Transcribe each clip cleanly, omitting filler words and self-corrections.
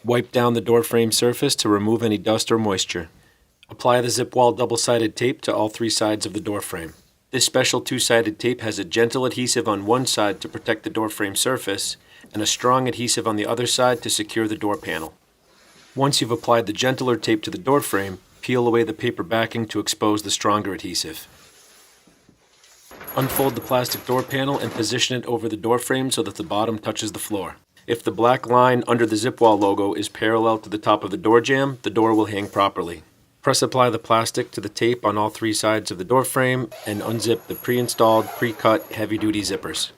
Wipe down the door frame surface to remove any dust or moisture. Apply the ZipWall double-sided tape to all 3 sides of the door frame. This special 2-sided tape has a gentle adhesive on one side to protect the door frame surface and a strong adhesive on the other side to secure the door panel. Once you've applied the gentler tape to the door frame, peel away the paper backing to expose the stronger adhesive. Unfold the plastic door panel and position it over the door frame so that the bottom touches the floor. If the black line under the ZipWall logo is parallel to the top of the door jamb, the door will hang properly. Press apply the plastic to the tape on all 3 sides of the door frame and unzip the pre-installed, pre-cut heavy-duty zippers.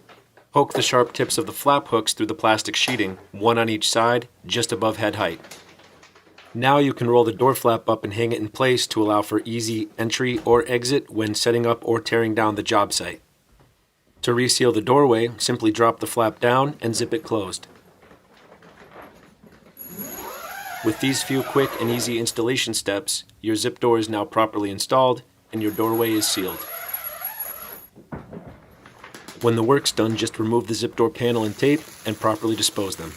Poke the sharp tips of the flap hooks through the plastic sheeting, one on each side, just above head height. Now you can roll the door flap up and hang it in place to allow for easy entry or exit when setting up or tearing down the job site. To reseal the doorway, simply drop the flap down and zip it closed. With these few quick and easy installation steps, your zip door is now properly installed and your doorway is sealed. When the work's done, just remove the zip door panel and tape and properly dispose them.